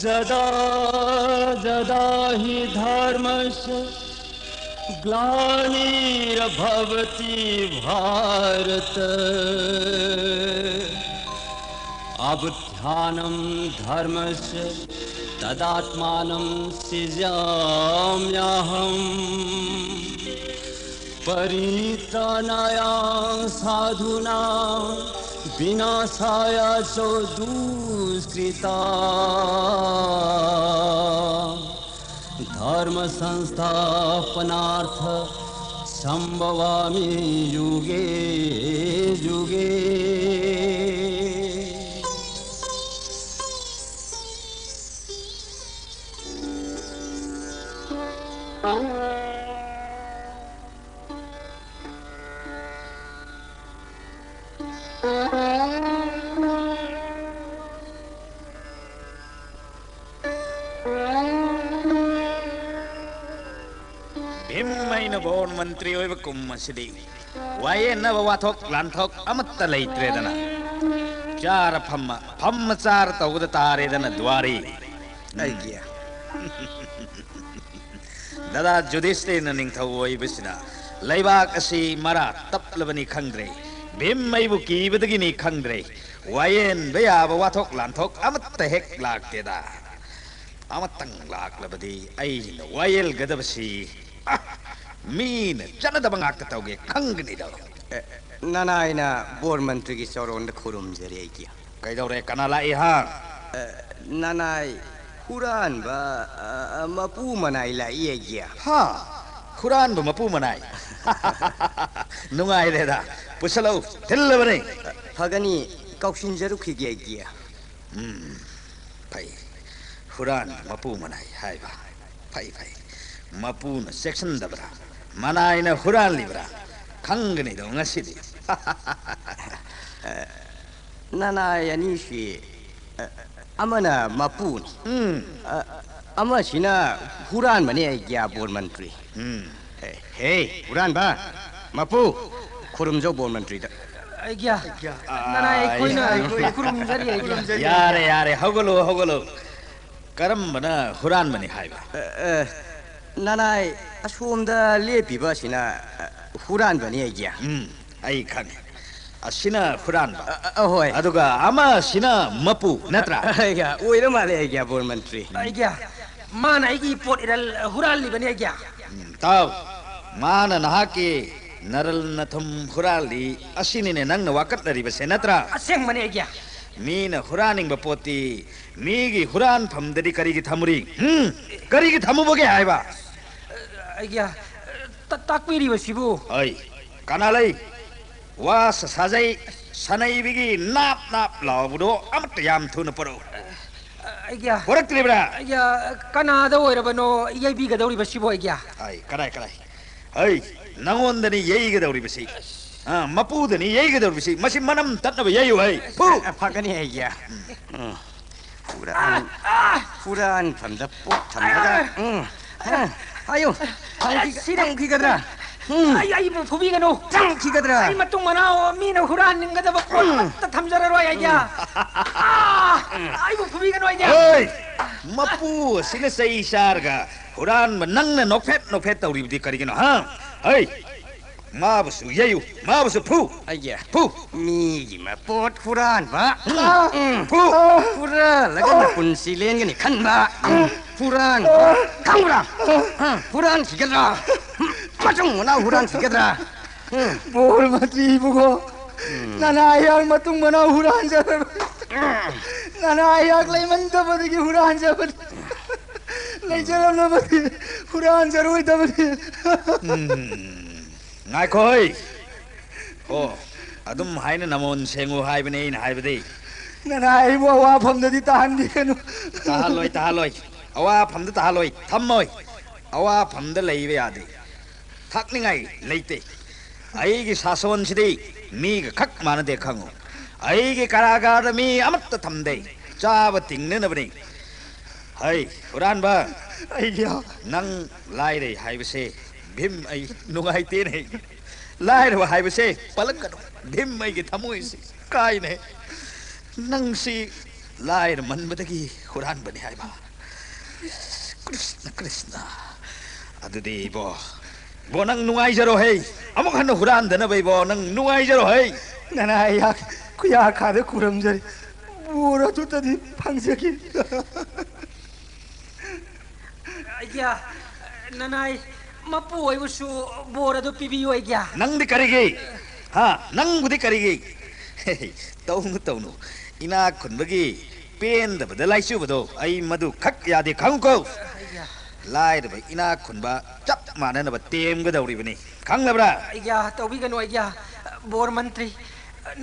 जदा जदा हि धर्मस्य ग्लानिर्भवति भारत अबुध्यानं धर्मस्य तदात्मानं सृजाम्यहम् परित्राणाय साधूनां विनाशाय च दुष्कृतां धर्म संस्थापनार्थ संभवामि युगे युगे। बोर्ड मंत्री कुमसीदी वाये नव वाथोक लांथोक अमत्त लेत्रेदना चार फम चार तौद तारेदन द्वारी अय्या दादा जुदिस्ते निंगथौ ओइबसिना लैबाक असि मरा तपलबनी खंग्रे भीम मैबु कीबदगिनी खंग्रे वायेन बयाब वाथोक लांथोक अमत्त हेक लाक्तेदा अमत्तंग लाक्लबदी अयिन वायल गदबसी मीन जनदब ngak tawge khangni da nanaina board मंत्री की चौरों खुरुम जरे किया कइदौरे कनाला इहा ननाई खुरान बा मपू मनाई ला ये किया हा खुरान बा मपू मनाई नुंगाई रेदा पुसलो थिल्लबने फगनी कौशिन जरु खिगे किया भाई खुरान मपू मनाई हाय बा भाई भाई मपू न सेक्शन दबरा मनाइना खुरान लिब्रा खंगनी दो ngasidi nanaई अनिशी amana mapun ama sina huran mane ya board मंत्री हे हुरान बा मपू खुरुमजो बोर्ड मंत्री दा आइया ननाई कोई ना खुरुम जरी यारे यारे होगलो करम बना हुरान मने हाय बा ननाई असोमदा लेपिबा सिना हुरान बने आइया आई खंग असिना खुरान बा होय अदुगा अमा सिना मपू नत्रा आइया ओइरा माले आइया बोर्ड मंत्री आइया मान आइगी पोट इरल हुरान लि बने आइया ताव मान नहा के नरल नथम हुराली असिनी ने नंग वाकत लरिबसे नत्रा असेंग मने आइया मीन हुरानिंग बपोती मीगी हुरान फमदरी करीगी थमुरी करीगी थमुबगे हायबा आइया ताकपिरी बसिबु अय कनालै वास साजै सनैबिगी नाप नाप लावबुदो अमत याम थुन परो आइया वरक्तलिब्रा आइया कनादा ओइरबनो येबिगदौरी बसिबु आइया अय कराय अय नंगोंदनी येइगदौरी बसि मपूदनी येइगदौरी बसि मसि मनम तत्नब येयु है फु फगनी आइया पुरान फमदा पोक थमदा आयो सिरंग खिगदरा आई फुबिगनो चंग खिगदरा आई मतुंग मनाओ मीन हुरान निंगदब पोत थमजररो आइया आई फुबिगनो आइया ओय मपू सिने सई शारगा हुरान नंगने नोफेट तौरिबदी करिगिनो हा अय माबसु येयु माबसु फु आइया फु मीगी मा पोट हुरान बा फु पुरा लगन पुनसिलेन गनि खनबा हुरान खंगरा हुरान खिगदरा मचुंग ना हुरान खिगदरा बोर्ड मंत्री बुगो ननायाक मतुंग मना हुरान जब ननायाक लेमन दबदगी हुरान जब नहीं चलम न बदी हुरान जरूर दबदी नायकोय ओ अदुम हायन नमोन सेंगु हायबने इन हायबदे ननाई बो वा फमददी ताहन दिखनु ताहलोय अवा फमद ताहलोय थमोय अवा फमद लैबे यादे थकनिंगाई लेते आईगी सासोन सिदे मीग खक मानदे खंगो आईगी कारागार मी अमत थमदे चाब तिंगने नबने हाय हुरान बा आइया नंग लाइरे हायबसे भीम आई नुगाइते नहीं लाइर हायबसे पलक भीम आई के थमोय से काय ने नंग सी लायर मन बदगी हुरान बने हाय बा कृष्ण कृष्ण अदुदी बो नंग नुआई जरो है अमुक हन हुरान दना बई बो नंग नुआई जरो है ननाई या कुया खादे खुरमजरी बोरा तो तदी फंगजकी आइया ननाई मपू ओइबुसु बोरदो पिबियो आइया नंग दि करिगे हाँ नंग बुदि करिगे तौनु तौनु इना खुनबगी पेन दबद लाइसु बदो आई मधु खक यादे खंको लाइर भाई इना खुनबा चप मानन ब टेम गदौरी बनी खंगलबरा आइया तौबिगनो आइया बोर मंत्री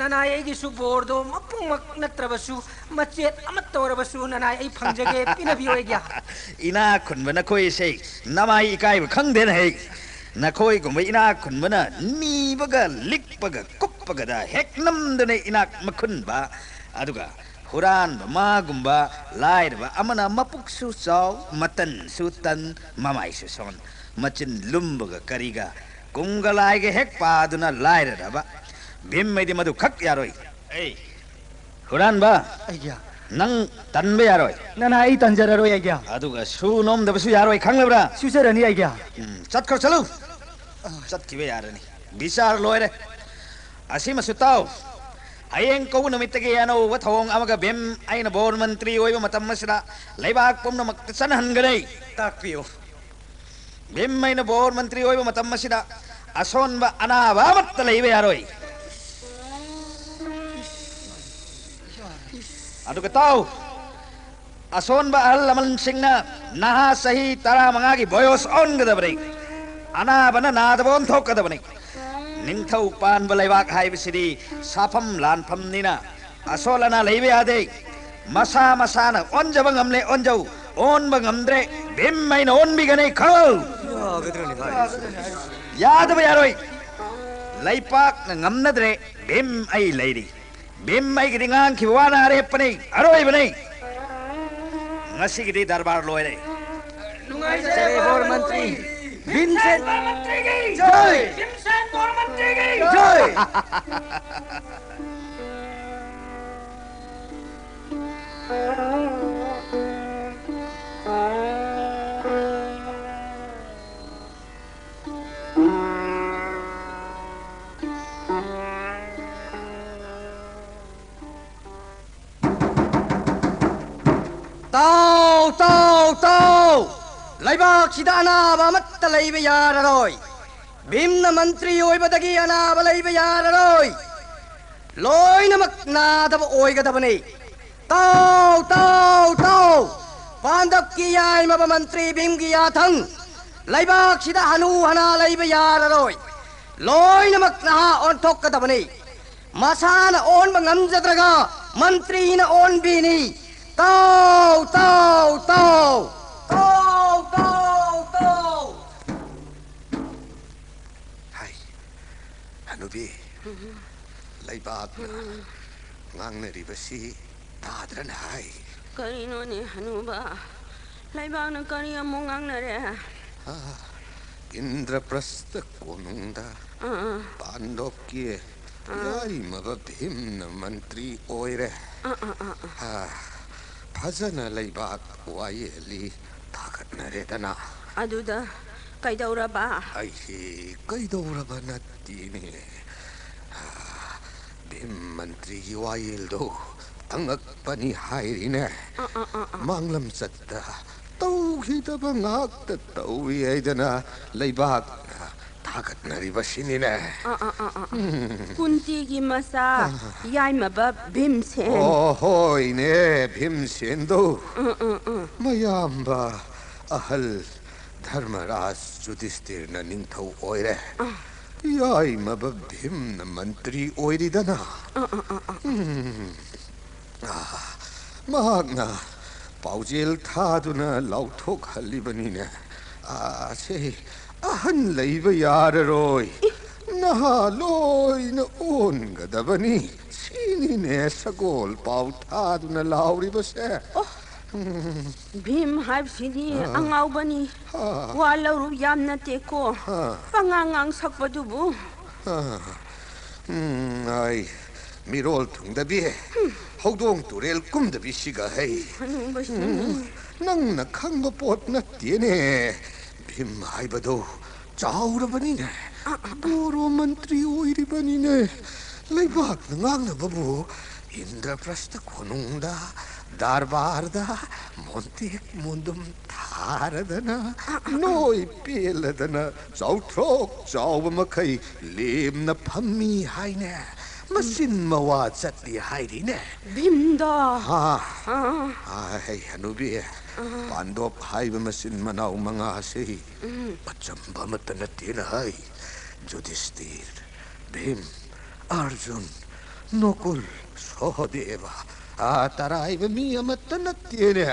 ननाई आइगिसु बोरदो मपुंगमक नत्रबसु मचेत अमत तौरबसु ननाई आई फंगजगे पिनबियो आइया इना खुनबना कोई से नमाई इकाई खंगदेन है नखोई गुम इना खुनबना नीबगा लिकपगा कुप्पगदा हेक नमदने इना मखुनबा अदुगा हुरान मा गुम्बा लाइर बा अमना मपुक सु चाव मतन सु तन ममाई सु सोन मचिन लुम्बगा करिगा कुंगलाइगे हेक पादुना लाइर रबा भीम मैदि मधु खक यारोय ए हुरान बा आइया नंग तनबे यारोय ननाई तंजररो आइया अदुगा सु नोम दबसु यारोय खंगलबरा सुजरनी आइया चतखर चलो चतकिबे यारनी बिचार लोयरे असीम सुताव हयेंग कौ नमितगे यानो वथोंग अमगा बेम आइना बोर मंत्री ओइबा मतम मसरा लैबाक पुमनमक सनहनगनै ताकपियो बेम आइना बोर मंत्री ओइबा मतम मसरा असोनबा अनाबा मत लैबे यारोय अदुगा ताव असोनबा अहल लमन सिंगना नहा सही तरा मंगागी बयोस ओनगदबरै अनाबना नादबोन थोकदबनै निंथौ पान बलैबाक हाइबसिदी साफम लानफम निना असोलना लैबे यादे मसा मसाना ओनजब ngमले ओनजौ ओनब ngमद्रे बेम मैन ओनबिगनै खौ यागद्रनि भाई यादब यारोय लैपाक ngमनद्रे बेम आई लैरी बेम आई गिदि ngang खिवाना रे पनै अरोय बनै ngasi गिदि दरबार लोयरे नुंगाई जय बोर मंत्री भीमसेन मंत्री की जय भीमसेन बोर मंत्री की जय ताओ ताओ ताओ लैबाक सिदा अनाबा मत लैबे याररोय भीमना मंत्री ओइबदगी अनाबा लैबे याररोय लोइनमक नादब ओइगदबने ताओ ताओ ताओ पांडव की याइमब मंत्री भीम की याथंग लैबाक सिदा हनु हना लैबे याररोय लोइनमक नहा ओनथोकदबने मसान ओन ngमजद्रगा मंत्री न ओन बीनी ताओ ताओ ताओ ताओ ताओ ताओ हाय हनुबी लैबाक ngangnaribasi tadran hai करिनोने हनुबा लैबाकन करि अमु ngangnare इंद्रप्रस्थ कोनुंगदा पांडवकी याइमबा भीमना मंत्री ओइरे फजना लैबाक वायेली थागतनरेदना अदुदा कैदौरबा आइहे कैदौरबा नत्तीने भीम मंत्री की वायेलदो तंगकपनी हाइरिने मांगलम चत्ता तौहिदबा ngakta तौवी हैदना लैबाक थागतनरिबसिनिने कुंतीगी मसा याइमबा भीमसेन ओहोइने भीमसेनदो मयाम्बा अहल धर्मराज युधिष्ठिरना निंथौ ओइरे याइमबा भीमना मंत्री ओइरिदना महागना पाउजेल थादुना लाउथोक हल्लिबनिने आसे अहन लैबा याररोय नहा लोइन ओनगदबनी सीनिने सगोल पाउ थादुना लाउरिबसे भीम हाइबसिदी अंगाउबनी वालौरु यामना तेको पंगांगांग सकपदुबु आई 미롤 퉁다비 호동 두렐 꿈다비 시가 헤이 낭나 캉거 뽀트나 띠네 빔 하이바도 자우라바니네 보로 만트리 오이리바니네 레이박 낭나 바부 인드라프라스타 고농다 다르바르다 몬틱 몬둠 타르다나 노이 필라다나 자우트록 자우바마카이 림나 판미 하이네 마신 마와 잣리 하이리네 빔다. 아이 하누비 반도 하이바 마신 마나우 망아시 어쩜 바마따나 띠나 하이 조디스티르 빔 아르준 노쿨 소데바 ताराइब मी अमत नत्ये ने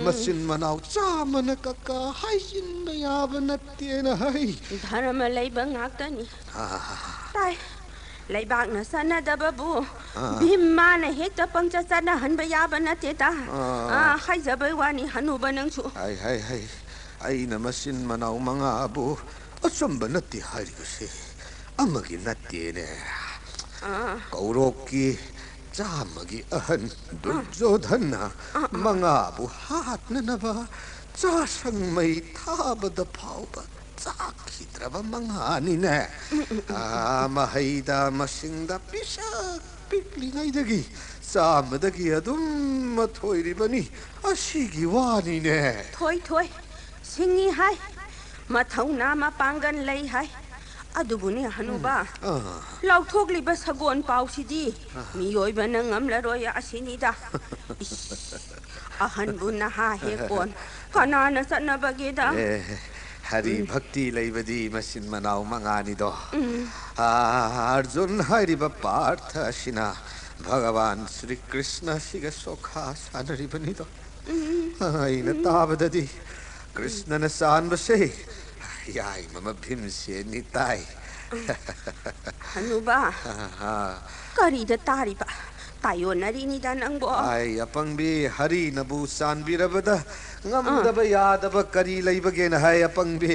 मसिन मनाउ चामन कक्का हाइसिन बयाब नत्ये न हाइ धर्म लैबा ngakani tai leibak na sanadabbu bhimma na hekta pangcha sana hanba yaba nate ta haijabai wani hanuba nangsu hai hai hai ai na masin manau manga abu asamba natti hairigase amagi natti ne kauroki चामगी अहन दुर्योधन मंगाबु हाटननबा चासंगमै थाबद फाउब चाखिद्रब मंगानिने महैदा मसिंगदा पिसक पिक्लिङैदगी चामदगी अदुम मथोइरिबनी असिगी वानिने थोइ थोइ सिंगी हाय मथौना मा पांगन लै हाय अदुबुने हनुबा लाउथोगलिबा सगोन पाउसिदी मियोइबना ngamlaroy asinida अहनबु नहा हेकोन कनाना सनबगेदा हरि भक्ति लैबदी मसिन मनाउ मंगानी दो अर्जुन हरिब पार्थ सिना भगवान श्री कृष्ण सिग सोखा सानरिबनी दो आइन ताबददी कृष्णन सानबसे याई मम भीमसे निताई हनुबा करीदा तारिबा तायो नरिनिदा नंगबो आई अपंगबी हरि नबु सानबिरबदा ngамदब यादब करी लैबगे न है अपंगबी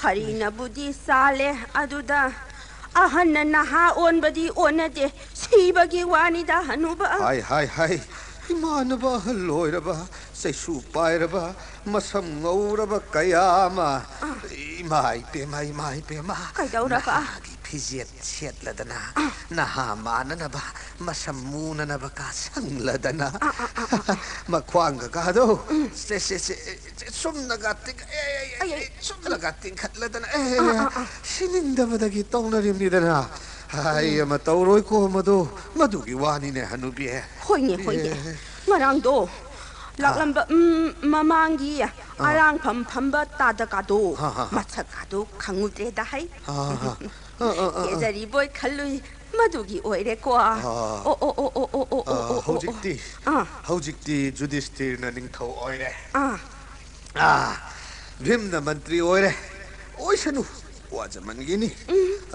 हरि नबुदी साले अदुदा अहन नहा ओनबदी ओनदे सिबगी वानिदा हनुबा हाय हाय हाय इमानबा लोइरबा सैसु पाइरबा मसम ngौरबा कयामा इमाई पेमा कैदौरबा फिजियत सेटलदना नहा माननबा मसम मुननबा का संगलदना मख्वांग कादो से सुमनगा तिक सुमनगा तिंखलदना सिनिंदबदगी तौनरिमनिदना हाय म तौरोय को मदुगी वानिने हनुबी होइने ngaraangdo laklamb mamangi arang phamba tadakado machakado khangudre da hai kezari boy khalui madugi oire ko hojikti judishtir na ningthau oire bhimna mantri oire oisanu wajamangini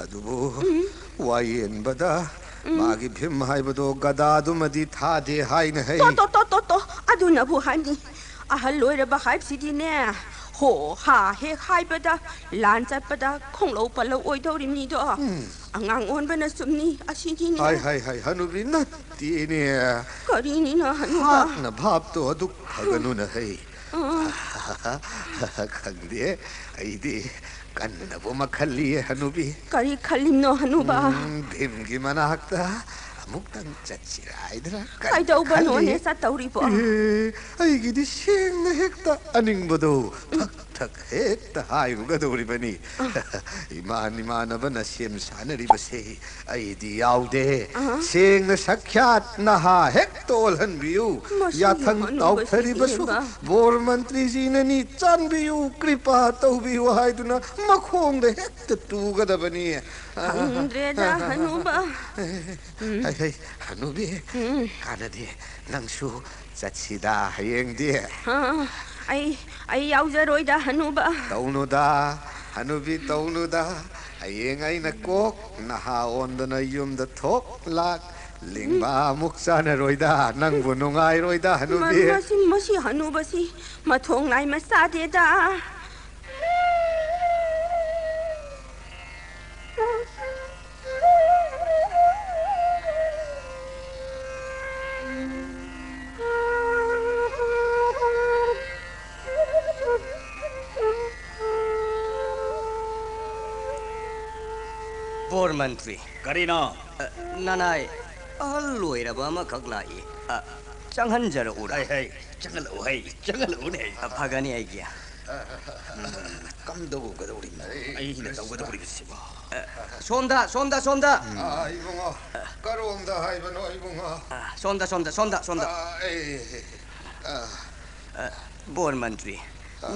adubu wayenbada मागी भीम हाइबदो गदादुमदी थादे हाइन है तो अदुनबु हाइनी अहल लोइरबा हाइबसिदिने हो हा हे हाइबदा लान चटपदा खोंलो पलो ओइदौरिमनिदो अंगांग ओनबना सुमनी असिदिने हाय हनुबी नत्तीने करिनि न हनुबा न भाब तो अदुक खगनु न है खगदे आइदे कन्नबो मखल्ली हनुबी करी खल्लिनो हनुबा भीमगी मनाक्ता अमुक्तंग चचिराइदरा काइदौबनोने सतौरिबो आइगिदि सेंग हेक्ता अनिंगबदो थक हेक्ता हाइरुगदौरिबनी इमानबन सेम सानरिबसे आइदि याउदे सेंग सख्यात नहा हेक्तोल हनबियु याथंग तौथरिबसु बोर मंत्री जीननी चानबियु कृपा तौबियु हाइदुना मखोंग हेक्ता तुगदबनी हंद्रेदा हनुबा hey hanubi kanade nangsu chatsida hayengdi ai yaujaroida hanuba hanubi taunuda hayeng ai na kok naha ondana yumda thok lak lingba muksana roida nangbu nungai roida hanubi masi hanubasi mathong nai masadeda bore मंत्री करीनो ननाई अहल लोइरबा अमा खक लाई चंगहन उरा है चंगल उने फगनी आई किया कम दो गदौरी आई न दो गदौरी सिबा सोंदा सोंदा सोंदा 이봉아 까로온다 하이바노 이봉아 सोंदा सोंदा सोंदा सोंदा बोर मंत्री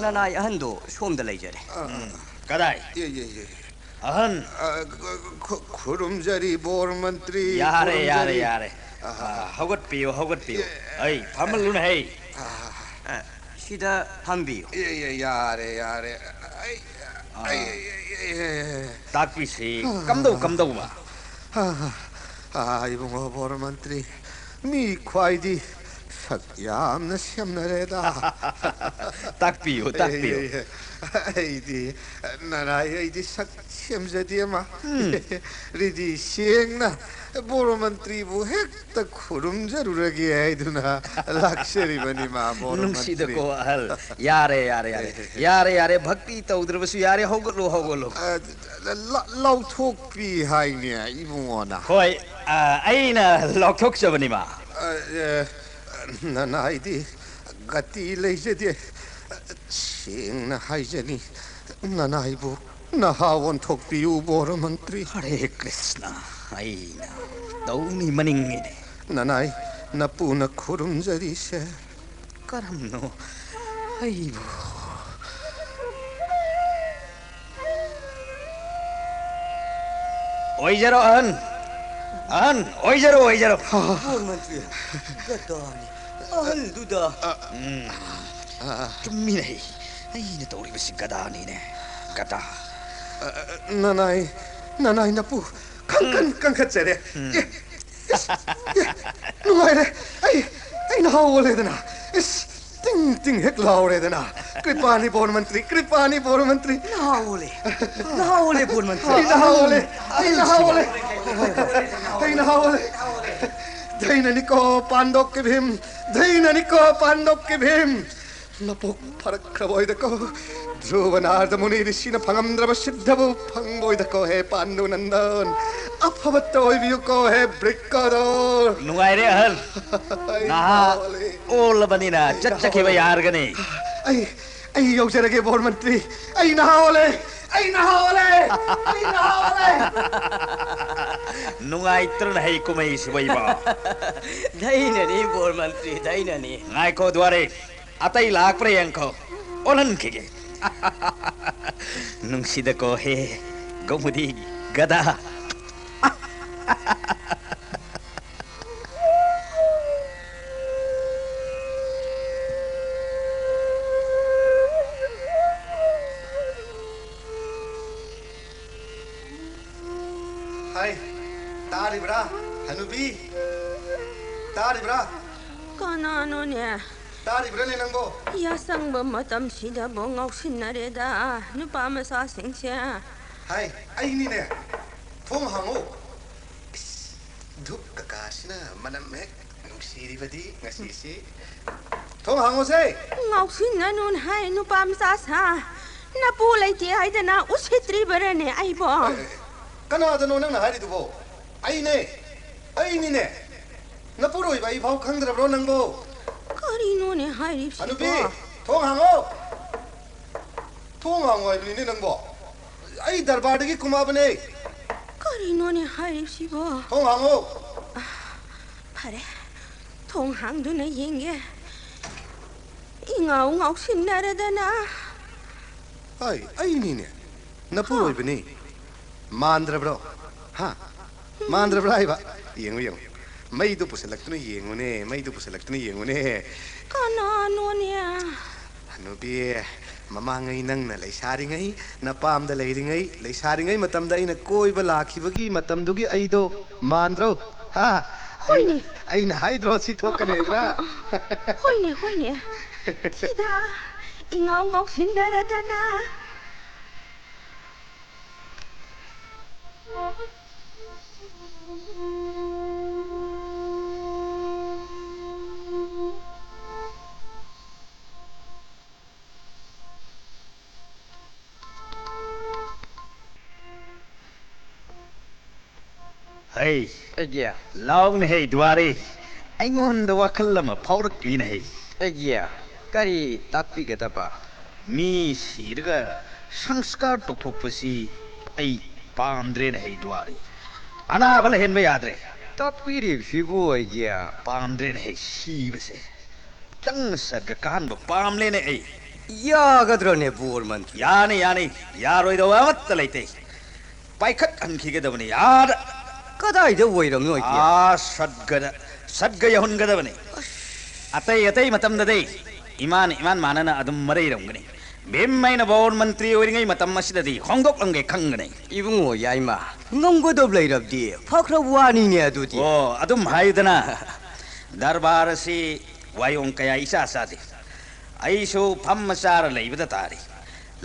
ननाई अहन दो सोमदा लेजरे कदाई 예예예 अहन 구름자리 보르먼트리 यारे हगत पियो ऐ फमलुन है 시다 함비요 예예 야래 ताकपीसी कम दो बा 이봉아 보르먼트리 미 콰이디 삭얌나 샴나레다 ताकपियो 아이디 나라이 아이디 삭 샴자디마 리디 시행나 보르먼트리 부 핵다 구름자루라기 아이두나 락셔리 바니마 नुंगसीद 보르먼트리 को अहल यारे भक्ति तौद्रबसु यारे होगलो लाउथोकपी हाइने इबुङना होय अइना लौथोक जबनिमा नानाइदी गति लेजदे सिंगना हाइजनी नानाइबु नहावन थोकपिउ बोरमंत्री हरे कृष्ण अइना दौनी मनिंगिने नानाइ नपुन खुरुमजरीसे करमनो अइबु ओइजरो अहन ओइजरो बोर मंत्री गदानी अहल दुदा चुम्मी नहीं अइना तौरी बसी गदानीने गदा नानाइ नपु कंखचरे नुगाइरे ai nahawledena ting hek lawredena कृपानी बोर मंत्री नाओले बोर मंत्री नहावले दैननिको पांडव के भीम नपोक फरक खबोइदको ध्रुवनार्द मुनि ऋषिना फंगमद्रब सिद्धबु फंगबोइदको हे पांडु नंदन अफवत्तो ओइबियुको हे ब्रिक्कदोर नुगाइरे अहल नहा ओल बनिना चच्चखिब यारगने ai यौजरगे बोर मंत्री ai नहावले नुगाइत्र नहीं कुमै सिबैबा दैननी बोर मंत्री दैननी नाइको द्वारे अतै लाग प्रयंको ओलन खिगे नुंगसिदको हे गमुदी गदा हाय तारिब्रा हनुबी तारिब्रा कनानोने तारिब्राले नंगो यासंग मतमसिदा बोंगाउसिनरेदा नुपा मसासिंगसे हाय आइनीने थों हांगो धुप ककासिना मनम हेक नुसिरिबदी ngasiси थों हांगोसे ngausinanun hai नुपा मसासा नपु लेते हाइदना उसित्री बरने आइबो कनादनो नंगना हारिदुबो आइनीने नपुरोइबा इफाउ खंगद्रब्रो नंगो करिनोने हाइरिसिबो हनुबी थों हांगो आइबनिने नंगो आई दरबारदगी कुमाबने करिनोने हाइरिसिबो थों हांगो फरे थों हांगदुना येंगे ngausinnaredana आइनीने नपुरोइबनी मांद्रब्रो हाँ मांद्रब्रो आइबा येंगो मैदु पुसलक्तुने येंगुने कनानोने हनुबी ममांगै नंगना लैसारिङै नपामदा लैसारिङै मतमदा अइना कोइबा लाखिबगी मतमदुगी अइदो मांद्रो हा होइने अइना हाइद्रो सिथोकनेद्रा होइने सिदा ngausinnaredana hey ꯑꯩꯒꯤ laung hey duari aingon da wakal lama paurak kin hey ꯑꯩꯒꯤ ꯀꯔꯤ ꯇꯥꯛꯄꯤꯒꯗꯕ mi sirga sanskar tokthokpasi ai pamdre na hey duari ana bal hen ba yadre ꯇꯥꯛꯄꯤꯔꯤꯕꯁꯤꯕꯨ ꯑꯩꯒꯤ pamdre na hey sibase tang sarga kan ba pamle ne ai ꯌꯥꯒꯗ꯭ꯔꯅꯦ ꯕꯣꯔ ꯃꯟꯇ꯭ꯔꯤ yani yani yaroi da wamat laite paikhat ankhige dabani yar ꯀꯗꯥꯏꯗ ꯑꯣꯏꯔꯝꯅꯣ ꯑꯩꯒꯤ sadga yahun gadabani atai matam da dei iman manana adum marai ramgani bemmaina bawon mantri oringai matam asidadi hongdok langai khangani 이붕어 야이마 ngomgodop leirabdi phakra wani adudi oh adum haidana darbar si wayong kaya isa sadi aisu phammasar leibada tari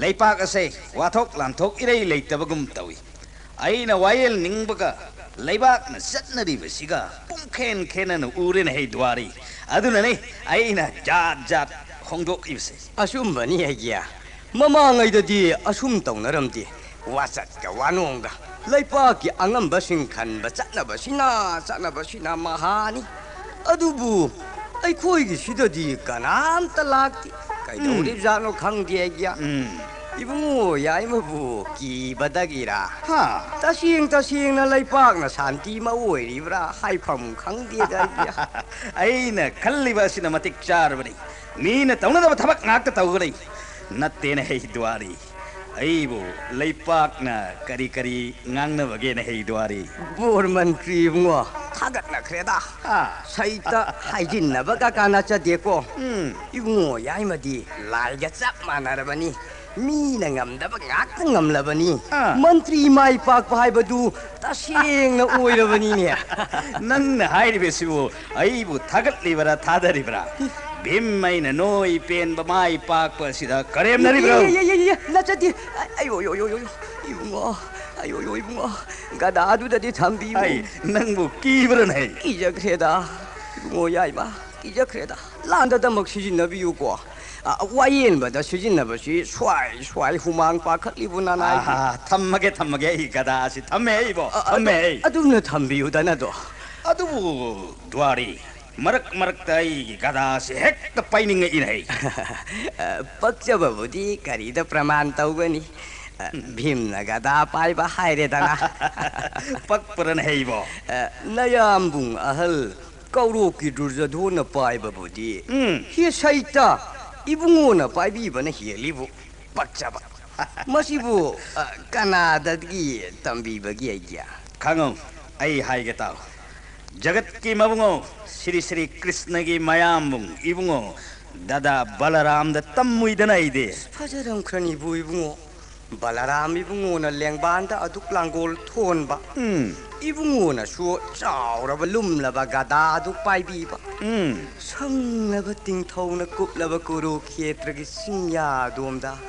leipak ase wathok lanthok irei leitabagum tawi aina wayel ningbaga leibak na satnari basiga pumkhen khenan urin hey dwari adunane aina jat hongdok ibse ꯑꯁꯨꯝꯕꯅꯤ ꯑꯩꯒꯤ ꯃꯃꯥꯡꯉꯩꯗꯗꯤ ꯑꯁꯨꯝ ꯇꯧꯅꯔꯝꯗꯦ ꯋꯥꯆꯠꯀ ꯋꯥꯅꯣꯡꯒ ꯂꯩꯄꯥꯛꯀꯤ ꯑꯉꯝꯕꯁꯤꯡ ꯈꯟꯕ ꯆꯠꯅꯕꯁꯤꯅ ꯃꯍꯥꯅꯤ ꯑꯗꯨꯕꯨ ꯑꯩꯈꯣꯏꯒꯤ ꯁꯤꯗꯗꯤ ꯀꯅꯥꯝꯇ ꯂꯥꯛꯇꯦ ꯀꯩꯗꯧꯔꯤꯕꯖꯥꯠꯅꯣ ꯈꯪꯗꯦ ꯑꯩꯒꯤ 이붕어 야이마부 기바다기라 따싱따싱나 라이팍나 산티마 오이리브라 하이팜 강디에다 aina kallibasina matik charbani meena tawnada thabak ngak tawgani nattena hey dwari aibu leipakna kari ngangna bagena hey dwari 보르 만트리 이붕어 타갓나 그래다 사이타 하이진나 바가까나 차데고 이붕어 야이마디 라이가 짭 마나라바니 미나 ngamdaba ngakta ngamlabani mantri mai pak paibadu tasengna oirabani nanna hairibesibu aibu thagatlibara thadalibara bemmaina noi pen ba mai pak pasida karemnaribra 나차디 아이고 아이고 이붕어 가다두다디 담비 ai nangbu kibran hai 이자크레다 이붕어 야이마 이자크레다 란다다 먹 시진나비유고 와인보다 수진나버시 쇠 후망 빠클리부나나 thammage hi gadasi thamme ibo thamme 아두나 담비우다나도 adubu dwari marak tai gadasi hekta paininga inai ꯄꯛꯆꯕꯕꯨꯗꯤ ꯀꯔꯤꯗ ꯄ꯭ꯔꯃꯥꯟ ꯇꯧꯒꯅꯤ ꯚꯤꯝꯅ ꯒꯗꯥ ꯄꯥꯏꯕ ꯍꯥꯏꯔꯦꯗꯅ pakparan heibo ꯅꯌꯥꯝꯕꯨꯡ ꯑꯍꯜ ꯀꯧꯔꯣꯛꯀꯤ ꯗꯨꯔꯖꯙꯣꯟꯅ ꯄꯥꯏꯕꯕꯨꯗꯤ ꯍꯤ ꯁꯩꯇ 이붕어나 빠이비바나 힐리부 빡잡아 마시부 까나다기 담비바기 아이야 khangong ai haige taw jagat ki mabungo Sri Krishna gi mayambung ibungo dada balaram da tammuidana ide 파자랑 크라니 부 이붕어 발라람 이붕어나 랭반다 아둑랑골 톤바 이붕어나 수 짜오라바 룸라바 가다 아둑 빠이비바 성라바 띵토나 굽라바 고로 키에트라기 신야돔다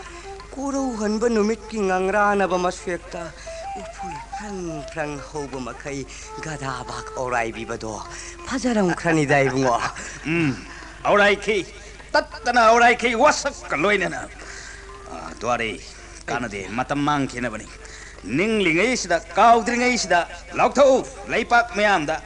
고로 헌바 누밋기 낭라나바 마스펙다 우풀 프랑 호바 마카이 가다박 오라이비바도 파자랑 크라니다 이붕어 aurai ki tattana aurai ki wasak kaloinana dwari kanade matam mang khena bani ninglingai sida kaudringai sida lauthau leipak mayam da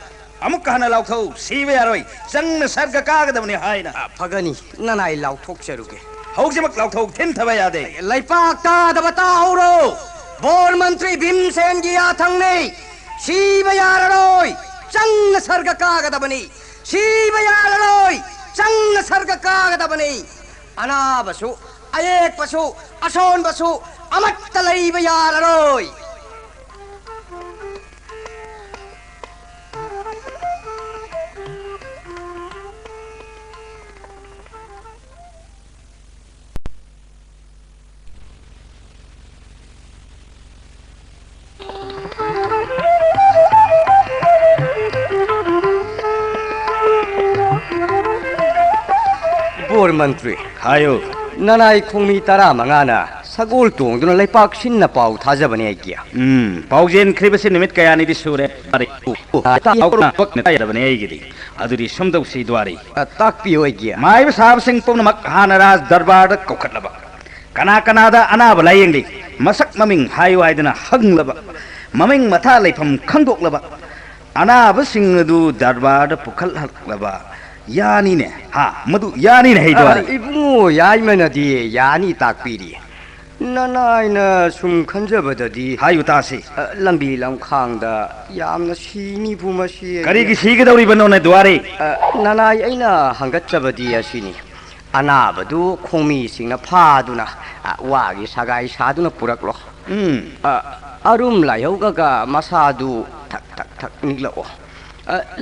amuk hana lauthau sibe yaroi changna sarga kagadabani haina 파가니 나나이 라우톡셔루게 haujimak lauthau thin thaba yade 라이팍다 다바타오로 bore मंत्री भीमसेन की आथंगने शिवयारोय चंग सर्ग कागदबनी शिवयारोय चंग सर्ग कागदबनी अनाबसु अयेक बसु असोन Basu अमत्तलैवयारोय bore मंत्री hayo Nanai खोमी तारा मंगाना सगोल तोंगदुना लेपाक सिन्ना पाउ थाजबने आइगिया paujen kribasi nimit kayani di sure ari taukna pakne tayabane aigidi aduri somdau si dwari ताकपियो आइगिया mai sab sing pum mak hanaras darbar kokhatlaba kana da anaba layengli masak maming hayo aidana hanglaba maming matha leifam khangdoklaba अनाबसिंगदु दरबार पुखल हलबा यानी ने हा मधु यानी ने हिदवारी इबुंगो याइमनदी यानी ताकपीरी ननाइना सुम खंजबददी हायुतासी लंबी लंखांगदा यामना semi फुमसी करीगी सीगदौरी बनोने द्वारे ननाइ अइना हंगच्चबदी असिनी अनाबदु खोमी सिंगना फादुना वागी सगाई सादुना पुरकलो अरुम लायौगा मसादु थक थक थक निगलो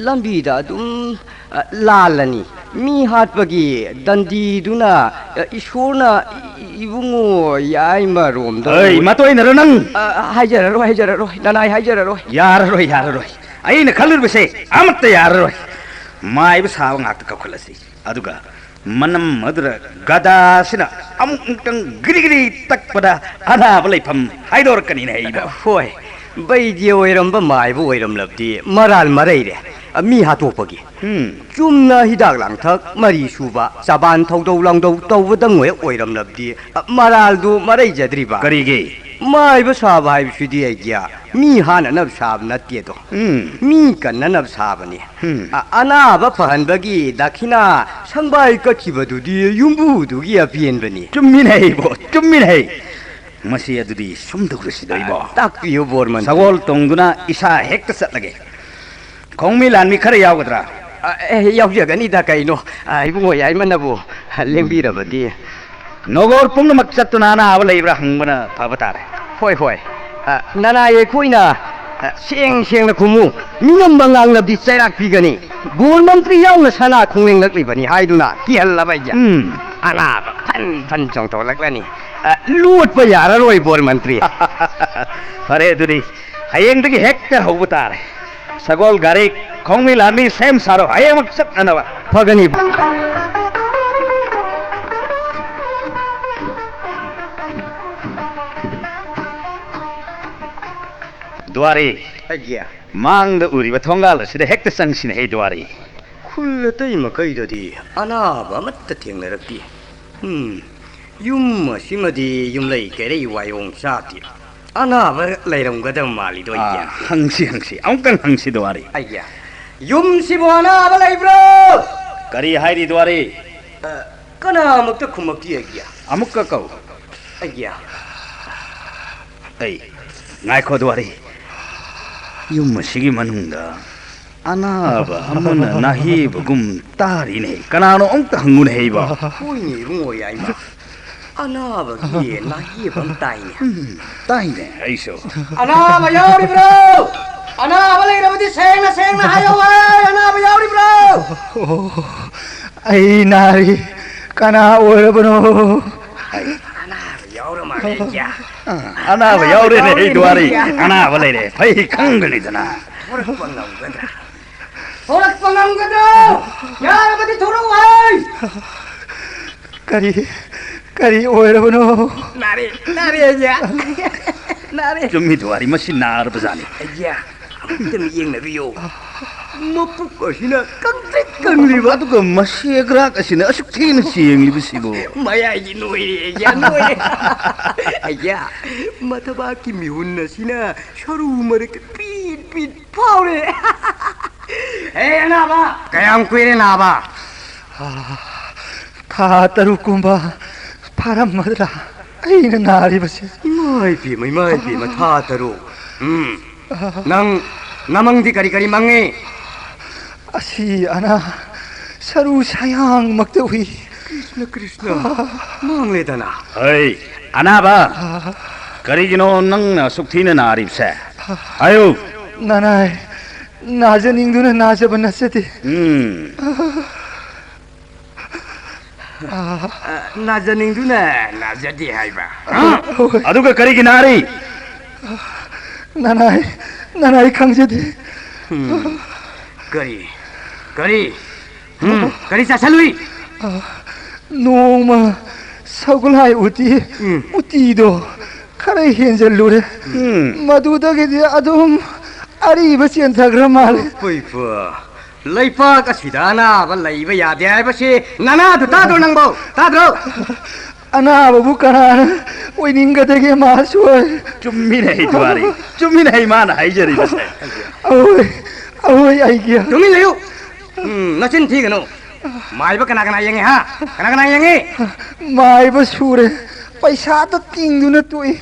लंबीदा अदुम लालनी मी हाटपगी दंदीदुना ईश्वरना इबुंगो याइमा रोमदो अय मतोइनरो नंग हाइजररो ननाइ हाइजररो याररो अइना खलुरबसे अमत्त याररो माइब साव ngak कखलसी अदुगा मनम मदुर गदासिना अमुक्तंग गिरिगिरि तकपदा अनाब लेफम हाइदोरकनी ने हिदा होय बैदि ओइरमबा माइबो ओइरमलबदी मराल मरैरे मी हातोपगी चुमना हिदाक लांथक मरी सुबा चाबान थौदौ लांदौ तौबदंगवे ओइरमलबदी मरालदु मरैजद्रिबा करीगे माइबा साबा हाइबसुदी आइया मी हाननब साब नत्तेदो मी कन्ननब साबनी अनाबा फहनबगी दखिना संबाई कखिबदुदी युम्बुदुगी अपियनबनी चुम्मिन है मसी अदुदी सुमदुरसिदैबो ताकपियो बोरमन सगोल तोंगुना इसा हेक्ट सतलगे खोंगमी लानमी खरे यावगद्रा यावजगनी दा कैनो इबुंगो याइमनबो लेंबिरबदी नोगोर पुंगमक चतुना अनाब लैब्रा हंगबना फबतारे होय नना येखोइना सेंग खुमु मिनम बंगांगलबदी चैराक पिगनी गोल मंत्री यावना सना खुंगलेंगलक्लिबनी हाइदुना किहल्लबाइया अनाब फन चोंथोलक्लनी लूटप याररोय बोल मंत्री फरे दुदी हयेंगदगी हेक्टर होबतारे सगोल गारे खोंगमी लानमी सेम सारो हयेमक सतनवा फगनी द्वारे अगिया मांगद उरिबा थोंगाल सिदे हेक्टर संगसिन हे द्वारे खुल्लतै मकैददी अनाब अमत्त थेंगनरक्ति युम सिमदी युमलै केरै वायोंग साति अनाब लैरमगदम मालिदो इया हंसी औंकन हंसी द्वारे अगिया युम सिबो अनाब लैब्रो करी हाइरी द्वारे कनामक्त खुमक्ति अगिया अमुक्का कौ अगिया ऐ नाइखो द्वारे युम सिगी मनुंगा अनाब अमना नाही बगुम तारी ने कनानो अंत हंगुन हेबा होइनी रुंगो याइमा अनाब गी नाही बम ताइने ऐसो अनाब यावरी ब्रो अनाब लैरबदी सेंग हायो अनाब यावरी ब्रो ऐ नारी कना ओरबनो अनाब यावरो मालेक्या अनाब यावरे ने हे द्वारे अनाब लैरे फै खंगनी जना थोरक पंगंगदो यारबदी थोरो हाय करी ओरबनो नारी या नारी जुम्मी द्वारी मसी नार बजानी या तुम येंगनबियो मपुकसिना कंट्रिक कंगलिबा अदुगा मसी ग्राक असिना असुक्थिन सियंगिबसिबो मयाई नोइरे या नोइरे या मथबा की मिहुन्नसिना शरू मरक पीट फाउरे ए नाबा कयाम कुइरे नाबा था तरुकुंबा फारम मदरा ऐना नारी बसे माय पी मथा तरो नंग नमंगदी करी मंगे असी अना सरू सायांग मक्ते हुई कृष्ण मांगलेदना ऐ अनाबा करिगिनो नंग सुक्थिन नारिबसे आयो नानाय नाजनिंगदुना नाजबनसते नाजनिंगदुना नाजदी हाइबा अदुगा करिगी नारी नानाय खंगजदे करी चासलुई नोमा सगुलाय उतीदो खरै हेंजलुरे मदुदगेदि अदुम अरीब चेंथग्र माल पोइपो लैपाक असिदा अनाब लैब यादे हाइबसे ननादु तादो नंगबो ताद्रो अनाबबु कनान ओइनिंगदगे मासोय चुम्मी नै द्वारे चुम्मी नै मान हाइजरी बसे ओय ꯑꯍꯣꯏ ꯑꯩꯒꯤ ꯇꯨꯃꯤꯟ ꯂꯩꯌꯨ ꯅꯆꯤꯟ ꯊꯤꯒꯅꯨ ꯃꯥꯏꯕ ꯀꯅꯥ ꯀꯅꯥ ꯌꯦꯡꯉꯤ ꯍꯥ ꯀꯅꯥ ꯀꯅꯥ ꯌꯦꯡꯉꯤ ꯃꯥꯏꯕ ꯁꯨꯔꯦ ꯄꯩꯁꯥꯗꯣ ꯇꯤꯡꯗꯨꯅ ꯇꯣꯛꯏ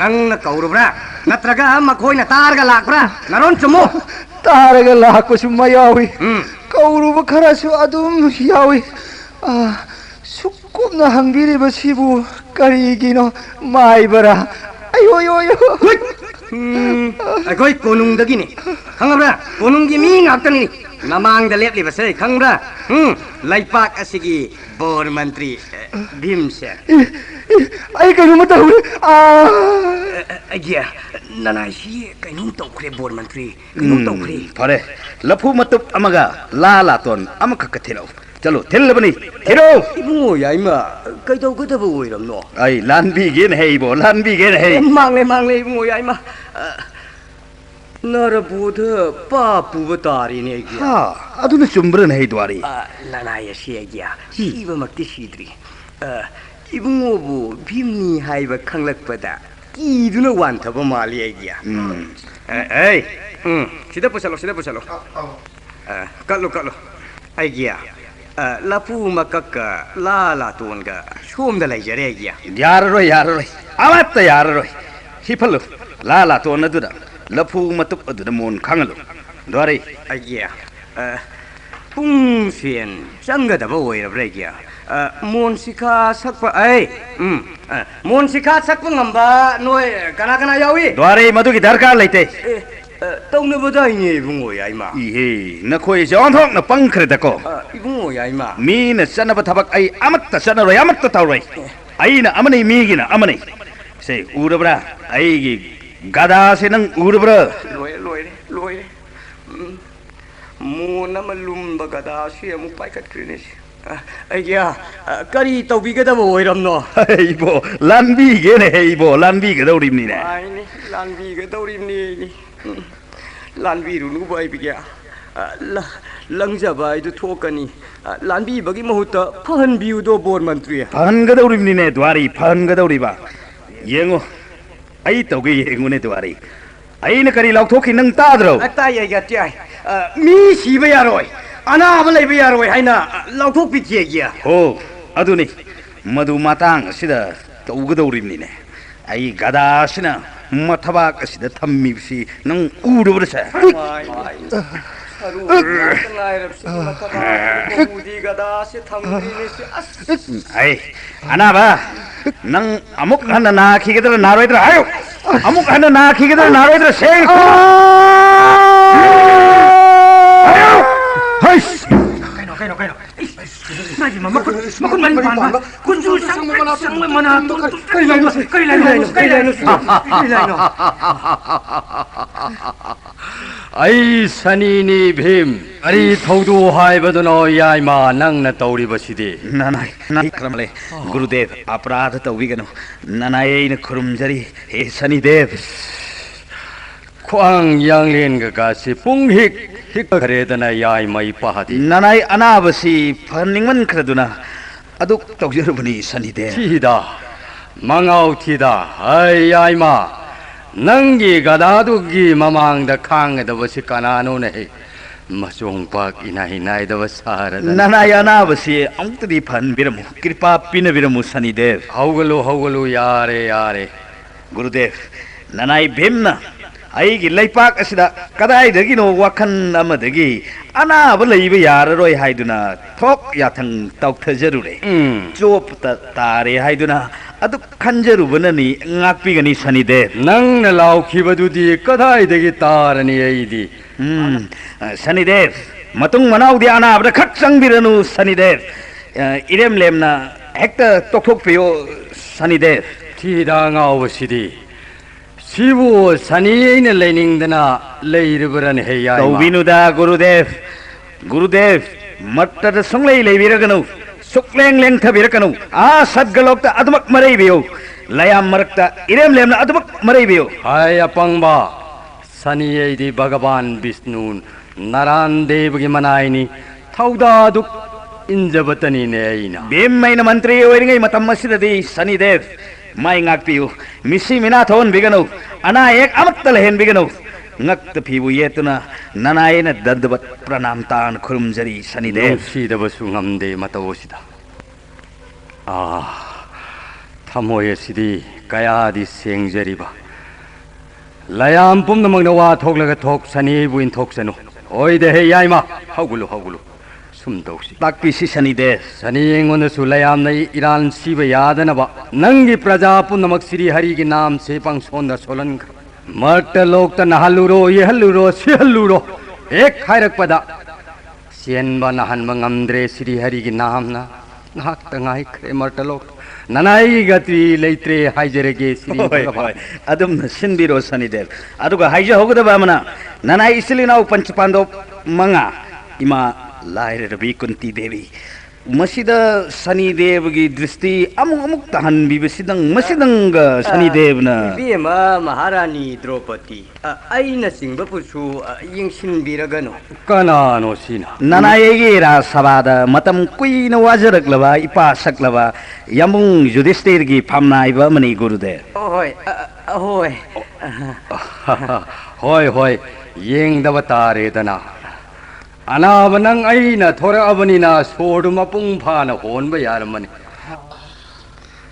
ꯅꯪꯅ ꯀꯧꯔubra ꯅꯠꯇ꯭ꯔꯒ ꯃꯈꯣꯏꯅ ꯇꯥꯔꯒ ꯂꯥꯛꯄ꯭ꯔꯥ ꯅꯔꯣꯟ ꯆꯨꯝꯃꯨ ꯇꯥꯔꯒ ꯂꯥꯛꯄꯁꯨ ꯃ ꯌꯥꯎꯏ ꯀꯧꯔꯨꯕ ꯈꯔꯁꯨ ꯑꯗꯨꯝ ꯌꯥꯎꯏ ꯁꯨꯛ ꯀꯨꯞꯅ ꯍꯪꯕꯤꯔꯤꯕꯁꯤꯕꯨ ꯀꯔꯤꯒꯤꯅꯣ ꯃꯥꯏꯕꯔꯥ ꯑꯌꯣ ꯑꯩꯈꯣꯏ ꯀꯣꯅꯨꯡꯗꯒꯤꯅꯤ ꯈꯪꯉꯕ꯭ꯔꯥ ꯀꯣꯅꯨꯡꯒꯤ ꯃꯤ ꯉꯥꯛꯇꯅꯤ ꯅꯃꯥꯡꯗ ꯂꯦꯞꯂꯤꯕꯁꯦ ꯈꯪꯕ꯭ꯔꯥ ꯂꯩꯄꯥꯛ ꯑꯁꯤꯒꯤ ꯕꯣꯔ ꯃꯟꯇ꯭ꯔꯤ ꯚꯤꯝꯁꯦ ꯑꯩ ꯀꯩꯅꯣꯝꯃ ꯇꯧꯔꯦ ꯑꯩꯒꯤ ꯅꯅꯥꯏꯁꯤ ꯀꯩꯅꯣꯝ ꯇꯧꯈ꯭ꯔꯦ ꯕꯣꯔ ꯃꯟꯇ꯭ꯔꯤ ꯀꯩꯅꯣꯝ ꯇꯧꯈ꯭ꯔꯦ ꯐꯔꯦ ꯂꯐꯨ ꯃꯇꯨꯞ ꯑꯃꯒ ꯂꯥ ꯂꯥꯇꯣꯟ ꯑꯃꯈꯛꯀ ꯊꯤꯔꯛꯎ ꯆꯂꯣ ꯊꯤꯜꯂꯕꯅꯤ ꯊꯤꯔꯛꯎ 이붕어 야이마 그래도 보이람노 ꯑꯩ ꯂꯥꯟꯕꯤꯒꯦꯅ ꯍꯩꯕꯣ ꯂꯥꯟꯕꯤꯒꯦꯅ ꯍꯩ 망래 이붕어 야이마 너라보다 빠뿌버 따리네 이게 하 ꯑꯗꯨꯅ ꯆꯨꯝꯕ꯭ꯔꯅ ꯍꯩ ꯗ꯭ꯋꯥꯔꯤ 나나야 시애기야 시버막디 시드리 이붕어부 빔니 하이바 캉락바다 이두나 완타버 말리 애기야 에이 시다 보살로 깔로 애기야 라푸 마카카 라라톤가 쇼음다 라이저레 애기야 야르로이 아맞다 야르로이 히팔로 라라톤 ꯑꯗꯨꯗ ꯂꯐꯨ ꯃꯇꯨꯞ ꯑꯗꯨꯗ ꯃꯣꯟ ꯈꯥꯡꯍꯜꯂꯨ ꯗ꯭ꯋꯥꯔꯤ 애기야 풍수엔 짱가다버 오이러브라 애기야 몬시카 삭바 에이 몬시카 삭바 ngamba 노이 가나가나 야위 ꯗ꯭ꯋꯥꯔꯤ ꯃꯗꯨꯒꯤ ꯗꯔꯀꯥꯔ ꯂꯩꯇꯦ ꯇꯧꯅꯕꯗꯥꯏꯅꯦ ꯏꯕꯨꯡꯉꯣ ꯌꯥꯏꯃ 이헤 너코이제 온ꯊꯣꯛꯅ ꯄꯪꯈ꯭ꯔꯦꯗꯀꯣ 이붕어 야이마 ꯃꯤꯅ ꯆꯠꯅꯕ ꯊꯕꯛ ꯑꯩ ꯑꯃꯠꯇ ꯆꯠꯅꯔꯣꯏ ꯑꯃꯠꯇ ꯇꯧꯔꯣꯏ ꯑꯩꯅ ꯑꯃꯅꯤ ꯃꯤꯒꯤꯅ ꯑꯃꯅꯤ ꯁꯦ ꯎꯔꯕ꯭ꯔꯥ ꯑꯩꯒꯤ ꯒꯗꯥꯁꯦ ꯅꯪ ꯎꯔꯕ꯭ꯔꯥ ꯂꯣꯏꯔꯦ ꯃꯣꯟ ꯑꯃ ꯂꯨꯝꯕ ꯒꯗꯥꯁꯤ ꯑꯃꯨꯛ ꯄꯥꯏꯈꯠꯈ꯭ꯔꯦꯅꯦ ꯑꯩꯒꯤ ꯀꯔꯤ ꯇꯧꯕꯤꯒꯗꯕ ꯑꯣꯏꯔꯝꯅꯣ ꯏꯕꯣ ꯂꯥꯟꯕꯤꯒꯦꯅꯦ ꯏꯕꯣ ꯂꯥꯟꯕꯤꯒꯗꯧꯔꯤꯕꯅꯤꯅꯦ ꯑꯩꯅꯦ ꯂꯥꯟꯕꯤꯒꯗꯧꯔꯤꯕꯅꯤ ꯂꯥꯟꯕꯤꯔꯨꯅꯨꯕ ꯑꯩꯕꯤꯒꯦ ꯂꯪꯖꯕ ꯍꯥꯏꯗꯨ ꯊꯣꯛꯀꯅꯤ ꯂꯥꯟꯕꯤꯕꯒꯤ ꯃꯍꯨꯠꯇ ꯐꯍꯟꯕꯤꯌꯨꯗꯣ ꯕꯣꯔ ꯃꯟꯇ꯭ꯔꯤ ꯐꯍꯟꯒꯗꯧꯔꯤꯕꯅꯤꯅꯦ ꯗ꯭ꯋꯥꯔꯤ ꯐꯍꯟꯒꯗꯧꯔꯤꯕ ꯌꯦꯡꯉꯣ ꯑꯩ ꯇꯧꯒꯦ ꯌꯦꯡꯉꯨꯅꯦ ꯗ꯭ꯋꯥꯔꯤ ꯑꯩꯅ ꯀꯔꯤ ꯂꯥꯎꯊꯣꯛꯈꯤ ꯅꯪ ꯇꯥꯗ꯭ꯔꯣ ꯇꯥꯏ ꯃꯤ ꯁꯤꯕ ꯌꯥꯔꯣꯏ ꯑꯅꯥꯕ ꯂꯩꯕ ꯌꯥꯔꯣꯏ ꯍꯥꯏꯅ ꯂꯥꯎꯊꯣꯛꯄꯤꯈꯤ ꯍꯣ ꯑꯗꯨꯅꯤ ꯃꯗꯨ ꯃꯇꯥꯡ ꯑꯁꯤꯗ ꯇꯧꯒꯗꯧꯔꯤꯕꯅꯤꯅꯦ ꯑꯩ ꯒꯗꯥꯁꯤꯅ ꯃꯊꯕꯥꯛ ꯑꯁꯤꯗ ꯊꯝꯃꯤꯕꯁꯤ ꯅꯪ ꯎꯔꯕ꯭ꯔꯁꯦ ꯑꯩ ꯑꯅꯥꯕ ꯅꯪ ꯑꯃꯨꯛ ꯍꯟꯅ ꯅꯥꯈꯤꯒꯗ꯭ꯔꯥ ꯅꯥꯔꯣꯏꯗ꯭ꯔꯥ ꯍꯥꯏꯌꯨ ꯑꯃꯨꯛ ꯍꯟꯅ ꯅꯥꯈꯤꯒꯗ꯭ꯔꯥ ꯅꯥꯔꯣꯏꯗ꯭ꯔꯥ ꯁꯦꯡ Kano. Nagi mama makun mali panga. Kunju sang mana tu. Kari laino. ꯑꯩ ꯁꯅꯤꯅꯤ ꯚꯤꯝ ꯑꯔꯤ ꯊꯧꯗꯨ ꯍꯥꯏꯕꯗꯨꯅ ꯌꯥꯏꯃ ꯅꯪꯅ ꯇꯧꯔꯤꯕꯁꯤꯗꯤ ꯅꯅꯥꯏ ꯀꯔꯝꯂꯦ ꯒꯨꯔꯨꯗꯦv ꯑꯄꯔꯥꯙ ꯇꯧꯕꯤꯒꯅꯨ ꯅꯅꯥꯏ ꯑꯩꯅ ꯈꯨꯔꯨꯝꯖꯔꯤ ꯍꯦ ꯁꯅꯤꯗꯦv ꯈ꯭ꯋꯥꯡ ꯌꯥꯡꯂꯦꯟꯒꯁꯤ ꯄꯨꯡ ꯍꯤꯛꯈ꯭ꯔꯦꯗꯅ ꯌꯥꯏꯃ ꯏꯄꯥꯗꯤ ꯅꯅꯥꯏ ꯑꯅꯥꯕꯁꯤ ꯐꯍꯟꯅꯤꯡꯃꯟꯈ꯭ꯔꯗꯨꯅ ꯑꯗꯨꯛ ꯇꯧꯖꯔꯨꯕꯅꯤ ꯁꯅꯤꯗꯦv ꯊꯤꯗ ꯃꯉꯥꯎ ꯊꯤꯗ ꯑꯩ ꯌꯥꯏꯃ ꯅꯪꯒꯤ ꯒꯗꯥꯗꯨꯒꯤ ꯃꯃꯥꯡꯗ ꯈꯥꯡꯒꯗꯕꯁꯤ ꯀꯅꯥꯅꯣꯅ ꯍꯦꯛ ꯃꯆꯣꯡ ꯄꯥꯛ ꯏꯅꯥꯏ ꯅꯥꯏꯗꯕ ꯁꯥꯔꯗꯅ ꯅꯅꯥꯏ ꯑꯅꯥꯕꯁꯤ ꯑꯃꯨꯛꯇꯗꯤ ꯐꯍꯟꯕꯤꯔꯝꯃꯨ ꯀ꯭ꯔꯤꯄꯥ ꯄꯤꯅꯕꯤꯔꯝꯃꯨ ꯁꯅꯤꯗꯦv ꯍꯧꯒꯠꯂꯨ ꯌꯥꯔꯦ ꯒꯨꯔꯨꯗꯦv ꯅꯅꯥꯏ ꯚꯤꯝꯅ ꯑꯩꯒꯤ ꯂꯩꯄꯥꯛ ꯑꯁꯤꯗ ꯀꯗꯥꯏꯗꯒꯤꯅꯣ ꯋꯥꯈꯜ ꯑꯃꯗꯒꯤ ꯑꯅꯥꯕ ꯂꯩꯕ ꯌꯥꯔꯔꯣꯏ ꯍꯥꯏꯗꯨꯅ ꯊꯣꯛ ꯌꯥꯊꯪ ꯇꯧꯊꯖꯔꯨꯔꯦ ꯆꯣꯞꯇ ꯇꯥꯔꯦ ꯍꯥꯏꯗꯨꯅ ꯑꯗꯨ ꯈꯟꯖꯔꯨꯕꯅꯅꯤ ꯉꯥꯛꯄꯤꯒꯅꯤ ꯁꯅꯤꯗꯦv ꯅꯪꯅ ꯂꯥꯎꯈꯤꯕꯗꯨꯗꯤ ꯀꯗꯥꯏꯗꯒꯤ ꯇꯥꯔꯅꯤ ꯑꯩꯗꯤ ꯁꯅꯤꯗꯦv ꯃꯇꯨꯡ ꯃꯅꯥꯎꯗꯤ ꯑꯅꯥꯕꯗ ꯈꯛ ꯆꯪꯕꯤꯔꯅꯨ ꯁꯅꯤꯗꯦv ꯏꯔꯦꯝ ꯂꯦꯝꯅ ꯍꯦꯛꯇ ꯇꯣꯛꯊꯣꯛꯄꯤꯌꯣ ꯁꯅꯤꯗꯦv ꯊꯤꯗ ꯉꯥꯎꯕꯁꯤꯗꯤ ꯁꯤꯕꯨ ꯁꯅꯤ ꯑꯩꯅ ꯂꯩꯅꯤꯡꯗꯅ ꯂꯩꯔꯤꯕꯔꯅꯦ ꯍꯦ ꯌꯥꯏꯃ ꯇꯧꯕꯤꯅꯨꯗ ꯒꯨꯔꯨꯗꯦv ꯃꯠꯇꯗ ꯁꯨꯡꯂꯩ ꯂꯩꯕꯤꯔꯒꯅꯨ ꯁꯨꯛꯂꯦꯡ ꯂꯦꯡꯊꯕꯤꯔꯛꯀꯅꯨ ꯁꯠꯒꯂꯣꯛꯇ ꯑꯗꯨꯃꯛ ꯃꯔꯩꯕꯤꯌꯨ ꯂꯌꯥꯝ ꯃꯔꯛꯇ ꯏꯔꯦꯝ ꯂꯦꯝꯅ ꯑꯗꯨꯃꯛ ꯃꯔꯩꯕꯤꯌꯨ ꯍꯥꯏ ꯑꯄꯪꯕ ꯁꯅꯤ ꯑꯩꯗꯤ ꯚꯒꯕꯥꯟ ꯕꯤꯁꯅꯨ ꯅꯔꯥꯟ ꯗꯦꯕꯒꯤ ꯃꯅꯥꯏꯅꯤ ꯊꯧꯗꯥꯗꯨ ꯏꯟꯖꯕꯇꯅꯤꯅꯦ ꯑꯩꯅ ꯚꯤꯝ ꯑꯩꯅ ꯃꯟꯇ꯭ꯔꯤ ꯑꯣꯏꯔꯤꯉꯩ ꯃꯇꯝ ꯑꯁꯤꯗꯗꯤ ꯁꯅꯤꯗꯦv ꯃꯥꯏ ꯉꯥꯛꯄꯤꯌꯨ ꯃꯤꯁꯤ ꯃꯤꯅꯥ ꯊꯣꯛꯍꯟꯕꯤꯒꯅꯨ ꯑꯅꯥ ꯑꯌꯦꯛ ꯑꯃꯠꯇ ꯂꯩꯍꯟꯕꯤꯒꯅꯨ ngak phibu yetuna nanayena dandabat pranam tan khurumjari Sanidev. ꯅꯨꯡꯁꯤꯗꯕꯁꯨ ꯉꯝꯗꯦ ꯃꯇꯧꯁꯤꯗ ꯊꯃꯣꯏ ꯑꯁꯤꯗꯤ ꯀꯌꯥꯗꯤ ꯁꯦꯡꯖꯔꯤꯕ ꯂꯌꯥꯝ ꯄꯨꯝꯅꯃꯛꯅ ꯋꯥ ꯊꯣꯛꯂꯒ ꯁꯅꯤꯕꯨ ꯏꯟꯊꯣꯛꯁꯅꯨ ꯑꯣꯏꯗꯦꯍꯦ ꯌꯥꯏꯃ ꯍꯧꯒꯠꯂꯨ ꯍꯧꯒꯠꯂꯨ ꯁꯨꯝ ꯇꯧꯁꯤ Takpisi Sanidev. ꯁꯅꯤ ꯑꯩꯉꯣꯟꯗꯁꯨ ꯂꯌꯥꯝꯅ ꯏꯔꯥꯟ ꯁꯤꯕ ꯌꯥꯗꯅꯕ ꯅꯪꯒꯤ ꯄ꯭ꯔꯖꯥ ꯄꯨꯝꯅꯃꯛ ꯁꯤꯔꯤ ꯍꯔꯤꯒꯤ ꯅꯥꯝꯁꯦ ꯄꯪꯁꯣꯟꯗ ꯁꯣꯜꯍꯟꯈ꯭ꯔꯦ ꯃꯔꯛꯇ ꯂꯣꯛꯇ ꯅꯥꯍꯜꯂꯨꯔꯣ ꯌꯦꯍꯜꯂꯨꯔꯣ ꯁꯤꯍꯜꯂꯨꯔꯣ ꯍꯦꯛ ꯍꯥꯏꯔꯛꯄꯗ ꯆꯦꯟꯕ ꯅꯥꯍꯟꯕ ꯉꯝꯗ꯭ꯔꯦ ꯁꯤꯔꯤ ꯍꯔꯤꯒꯤ ꯅꯥꯝꯅ ꯉꯥꯏꯍꯥꯛꯇ ꯉꯥꯏꯈ꯭ꯔꯦ ꯃꯔꯛꯇ ꯂꯣꯛꯇ ꯅꯅꯥꯏ ꯒꯇꯤ ꯂꯩꯇ꯭ꯔꯦ ꯍꯥꯏꯖꯔꯒꯦ ꯁꯤꯔꯤ Hoi, adum Sinbiro Sanidev. Aduga Haija Hogadabamana, Nanai Isilino Panchapando Manga, Ima Lair Rabi Kunti Devi. Masida Sanidev gi Dristi Amuk Tahan Bibisidang Masidang Sanidev na. Bima Maharani Draupadi aina singbapusu yingsinbiragano ꯀꯅꯥꯅꯣ ꯁꯤꯅ Nanayegi ra Sabada, Matam Queen Wazaraklava, Ipa Saklava, Yamung Judistir gi Pamnaiva Mani Gurudev. ahoy ahoy ꯍꯣꯏ ꯍꯣꯏ ꯌꯦꯡꯗꯕ ꯇꯥꯔꯦꯗꯅ ꯑꯅꯥꯕ ꯅꯪ ꯑꯩꯅ ꯊꯣꯔꯛꯑꯕꯅꯤꯅ ꯁꯣꯔꯗꯨ ꯃꯄꯨꯡ ꯐꯥꯅ ꯍꯣꯟꯕ ꯌꯥꯔꯝꯃꯅꯤ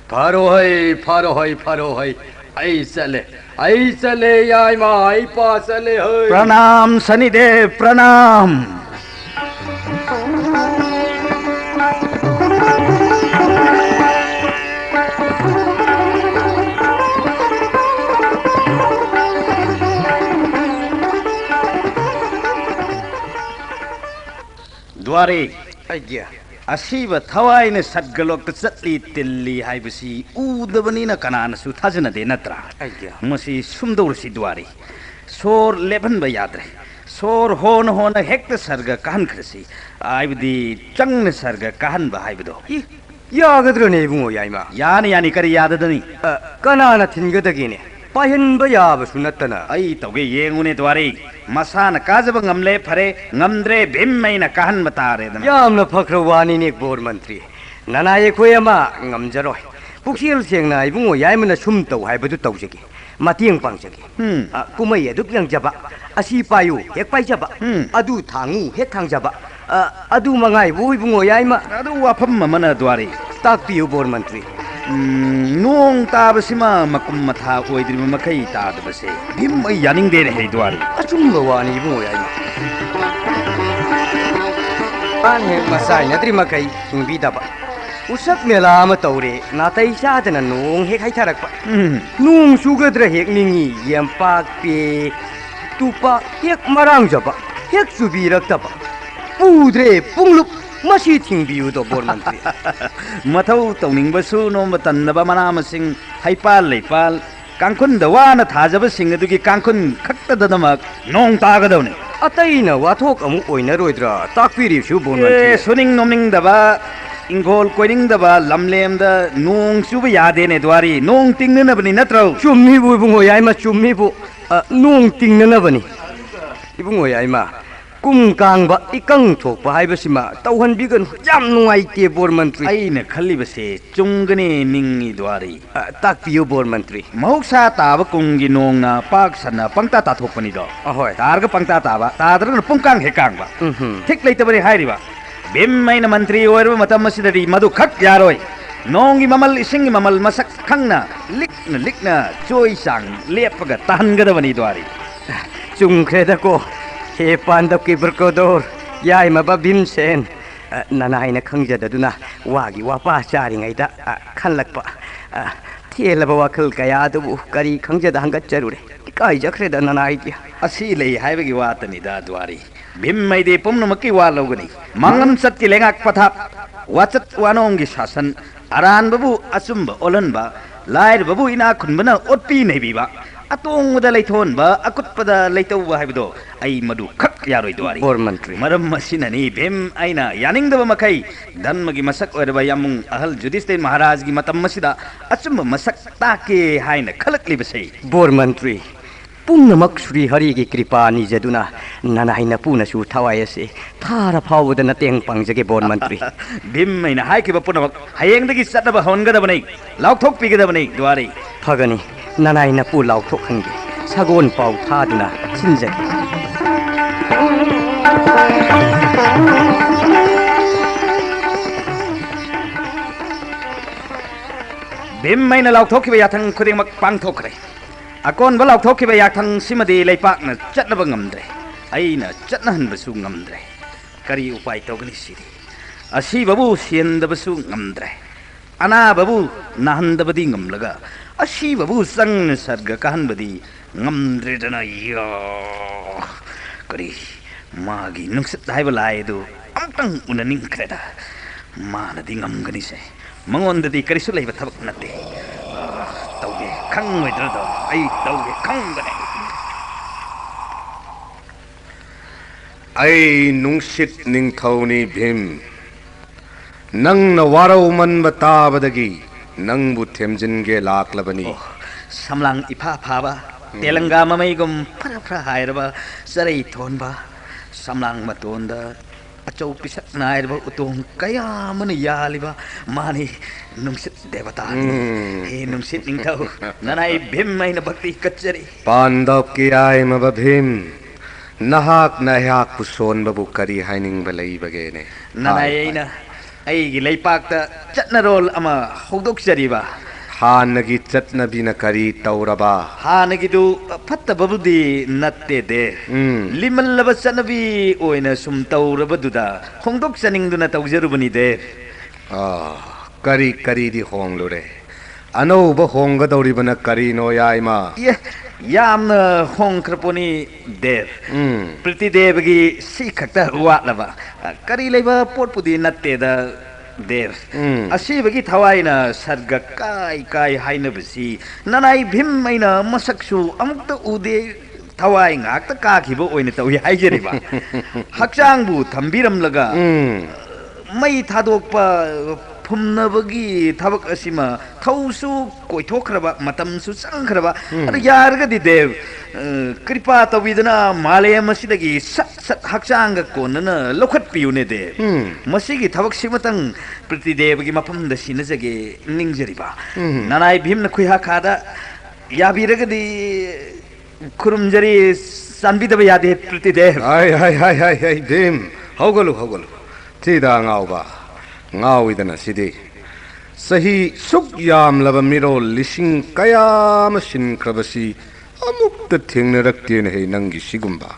ꯐꯔꯣꯍꯩ ꯐꯔꯣꯍꯩ ꯐꯔꯣꯍꯩ ꯑꯩ ꯆꯠꯂꯦ ꯌꯥꯏꯃ ꯑꯩ ꯄꯥ ꯆꯠꯂꯦ ꯍꯩ Pranam Sanidev, Pranam. Dwari, idea Asiba Tawaina Sadgalok Satli Tilli Haibasi, Udabanina Kanana Suthazana de Natra. idea Masi Sumdursi Dwari. Sor Leban Bayadre. Sor Hon Hector Sarga Kankrasi. I with the Chung Sarga Kahan Bahibido. 야가드러네 붕어 야이마 Yani Yani Kariyadani. 까나나 튕겨다기네 빠현바 야바수 났다나 I toge Yengune Dwari. Masana Kazabang Amle Pare, Namdre Bimmaina Kahan Matare. ꯌꯥꯝꯅ ꯐꯈ꯭ꯔ ꯋꯥꯅꯤꯅꯦ ꯕꯣꯔ ꯃꯟꯇ꯭ꯔꯤ ꯅꯅꯥꯏ ꯑꯩꯈꯣꯏ ꯑꯃ ꯉꯝꯖꯔꯣꯏ ꯄꯨꯛꯆꯦꯜ ꯁꯦꯡꯅ ꯏꯕꯨꯡꯉꯣ ꯌꯥꯏꯃꯅ ꯁꯨꯝ ꯇꯧ ꯍꯥꯏꯕꯗꯨ ꯇꯧꯖꯒꯦ ꯃꯇꯦꯡ ꯄꯥꯡꯖꯒꯦ ꯀꯨꯝꯍꯩ ꯑꯗꯨꯛ ꯌꯦꯡꯖꯕ ꯑꯁꯤ ꯄꯥꯏꯌꯨ ꯍꯦꯛ ꯄꯥꯏꯖꯕ ꯑꯗꯨ ꯊꯥꯡꯉꯨ ꯍꯦꯛ ꯊꯥꯡꯖꯕ ꯑꯗꯨ ꯃꯉꯥꯏꯕꯨ ꯏꯕꯨꯡꯉꯣ ꯌꯥꯏꯃ Adu Wapam Mana Dwari. ꯇꯥꯛꯄꯤꯌꯨ ꯕꯣꯔ ꯃꯟꯇ꯭ꯔꯤ Nung Tabasima Makumata Oidri Makai Tabase. Bim Yaning de Hedwari. ꯑꯆꯨꯝꯕ ꯋꯥꯅꯤ ꯏꯕꯨꯡꯉꯣ ꯌꯥꯏꯃ ꯄꯥꯟ ꯍꯦꯛ ꯃꯁꯥꯏ ꯅꯠꯇ꯭ꯔꯤ ꯃꯈꯩ ꯍꯤꯡꯕꯤꯗꯕ ꯎꯁꯛ ꯃꯦꯂꯥ ꯑꯃ ꯇꯧꯔꯦ ꯅꯥꯇꯩ ꯆꯥꯗꯅ ꯅꯣꯡ ꯍꯦꯛ ꯍꯩꯊꯔꯛꯄ ꯅꯣꯡ ꯆꯨꯒꯗ꯭ꯔꯥ ꯍꯦꯛ ꯅꯤꯡꯉꯤ ꯌꯦꯝꯄꯥꯛ ꯄꯦ ꯇꯨꯄꯥꯛ ꯍꯦꯛ ꯃꯔꯥꯡꯖꯕ ꯍꯦꯛ ꯆꯨꯕꯤꯔꯛꯇꯕ ꯄꯨꯗ꯭ꯔꯦ ꯄꯨꯡꯂꯨꯞ ꯃꯁꯤ ꯊꯤꯡꯕꯤꯌꯨꯗꯣ ꯕꯣꯔ ꯃꯟꯇ꯭ꯔꯤ Matau Towning no Matanda Manamasing, Haipal Lepal, Kankun the Wana Tajabasing, Duki Kankun, Kakta the Damak, Nong Tagadoni. ꯑꯇꯩꯅ ꯋꯥꯊꯣꯛ ꯑꯃꯨꯛ ꯑꯣꯏꯅꯔꯣꯏꯗ꯭ꯔꯥ ꯇꯥꯛꯄꯤꯔꯤꯕꯁꯨ ꯕꯣꯔ ꯃꯟꯇ꯭ꯔꯤ Suning Noming Daba, Ingol Quiding Daba, Lamlem the Nong Subayadene Dwari, Nong Tinganabani Natro. ꯆꯨꯝꯃꯤꯕꯨ ꯏꯕꯨꯡꯉꯣ ꯌꯥꯏꯃ ꯆꯨꯝꯃꯤꯕꯨ ꯅꯣꯡ ꯇꯤꯡꯅꯅꯕꯅꯤ ꯏꯕꯨꯡꯉꯣ ꯌꯥꯏꯃ ꯀꯨꯝ ꯀꯥꯡꯕ ꯏꯀꯪ ꯊꯣꯛꯄ ꯍꯥꯏꯕꯁꯤꯃ ꯇꯧꯍꯟꯕꯤꯒꯅꯨ ꯌꯥꯝ ꯅꯨꯡꯉꯥꯏꯇꯦ ꯕꯣꯔ ꯃꯟꯇ꯭ꯔꯤ Aina Kalibase, Chungani Mingi Dwari. ꯇꯥꯛꯄꯤꯌꯨ ꯕꯣꯔ ꯃꯟꯇ꯭ꯔꯤ Mahuksa Taba Kungi Nong Paksana Pangta Tatopanido. ꯑꯍꯣꯏ Targa Pangta Taba, Tadra Punkang Hekangba. Take later very high. Bim Main Mantri or Matamasidi Madu Kak Yaroi. Nongi Mamal Ising Mamal Masak Kangna, Likna, Choi Sang, Lepaga, Tangadavani Dwari. ꯆꯨꯝꯈ꯭ꯔꯦꯗꯀꯣ ꯍꯦ ꯄꯥꯟꯗꯞꯀꯤ ꯕ꯭ꯔꯀꯣꯗꯣꯔ ꯌꯥꯏꯃꯕ ꯚꯤꯝꯁꯦꯟ ꯅꯅꯥꯏꯅ ꯈꯪꯖꯗꯗꯨꯅ ꯋꯥꯒꯤ ꯋꯥꯄꯥ ꯆꯥꯔꯤꯉꯩꯗ ꯈꯜꯂꯛꯄ ꯊꯦꯜꯂꯕ ꯋꯥꯈꯜ ꯀꯌꯥ ꯑꯗꯨꯕꯨ ꯀꯔꯤ ꯈꯪꯖꯗ ꯍꯪꯒꯠꯆꯔꯨꯔꯦ ꯏꯀꯥꯏꯖꯈ꯭ꯔꯦꯗ ꯅꯅꯥꯏꯗꯤ Asi lay Havagi Watani da Dwari. Bim may de Pumnamaki Walogani. Mangam Sati Lengak Patap. Watat Wanongi Sasan. Aran Babu Asumba Olanba. Lair Babu ina Kunbana Otpi Nebiba. Atong with the Layton ba, Akutpada Lato Wahido. I Madu Kak Yaroi Dwari. ꯕꯣꯔ ꯃꯟꯇ꯭ꯔꯤ Madam Masinani, Bim Aina, Yaning the Makai, Dan Magi Masak or Bayamung, Ahal Judistin Maharajgi Matam Masida, Asum Masak Taki Haina, Kalakli Base. ꯕꯣꯔ ꯃꯟꯇ꯭ꯔꯤ ꯄꯨꯝꯅꯃꯛ ꯁ꯭ꯔꯤ ꯍꯔꯤꯒꯤ ꯀ꯭ꯔꯤꯄꯥ ꯅꯤꯖꯗꯨꯅ ꯅꯅꯥꯏꯅ ꯄꯨꯅꯁꯨ ꯊꯋꯥꯏ ꯑꯁꯤ ꯊꯥꯔ ꯐꯥꯎꯕꯗ ꯃꯇꯦꯡ ꯄꯥꯡꯖꯒꯦ ꯕꯣꯔ ꯃꯟꯇ꯭ꯔꯤ Bim Aina Haiki Punamak, Hayang the Sataba Hongadabani, Lauktok Pigadabani, Dwari. ꯐꯒꯅꯤ ꯅꯅꯥꯏꯅ ꯄꯨ ꯂꯥꯎꯊꯣꯛꯍꯟꯒꯦ सगोन पाउ थादुना चिनजगे भीम मैंने लाउथोखिबा याथंग खुदिमक पांगथोखरे अकोन बा लाउथोखिबा याथंग सिमदि लेपाकना चटनबा ngamdre aina चटनहनबसु ngamdre करी उपाय तौगनी सिरी असीबबु सियंदबसु ngamdre अनाबबु नाहंदबदि ngamलगा असीबबु संग सर्ग कहनबदि ngamdredana यो करी मागी नुक्सत हाइबा लायदु अमतंग उननिंख्रेदा मानदि ngamगनी से मंगोंददि करिसु लैबा थबक नते तौगे खंगोइद्रदो आई तौगे खंगने आई नुंसित निंगथौनी भीम नंग वारौ मन बताबदगी नंगबु थेमजिनगे लाक्लबनी समलांग इफा फाबा तेलंगा ममैगुम फरा फरा हायरबा सरै थोनबा समलांग मतोंदा अचौ पिसक नायरबा उतोंग कया मन यालिबा मानी नुंसित देवता हे नुंसित निंगथौ ननाई भीम मैन भक्ति कच्चरी पांडव की आय मब भीम नहाक नहाक पुसोन बबु करी हाइनिंग बलई बगेने ननायैना अईगी लैपाकता चटनरोल अमा हौदोक्चरीबा हानगी चटनबीना करी तौरबा हानगिदु फत्तबबुदि नत्ते दे लिमल्लब चटनबी ओइना सुम तौरबदुदा होंदोक्चनिंगदुना तौजरुबनी दे करी करी दी होंगलुरे अनौब होंगदौरिबना करीनो याइमा यामना होंख्रपोनी देव प्रतिदेवगी सी खक्ता वाटलबा करी लेबा पोटपुदी नत्तेदा देव असीबगी थवाइना सर्ग काय काय हाइनबसी ननाई भीम मैना मसक्सु अमुक्त उदे थवाइ ngakta काखिबो ओइना तौहि हाइजरिबा हक्चांगबु थंबिरमलगा मई थादोकपा फुमनबगी थबक असिमा थौसु कोइथोखरबा मतमसु संखरबा अद यारगदि देव कृपा तविदना मालेम असिदगी सत सत हक्चांग कोनना लोखत पियुने दे मसिगी थबक सिमतंग प्रतिदेवगी मफमद सिनजगे निंगजरिबा ननाई भीमन खुया खादा याबिरगदि खुरुमजरी संबिदब यादे प्रतिदेव हाय हाय हाय हाय हाय Bhim हौगलु हौगलु थिदा ngaoba ngaoidana sidi sahi suk yam laba miro lising kayam sinkrabasi amukta thengnarakte ne hei nangi sigumba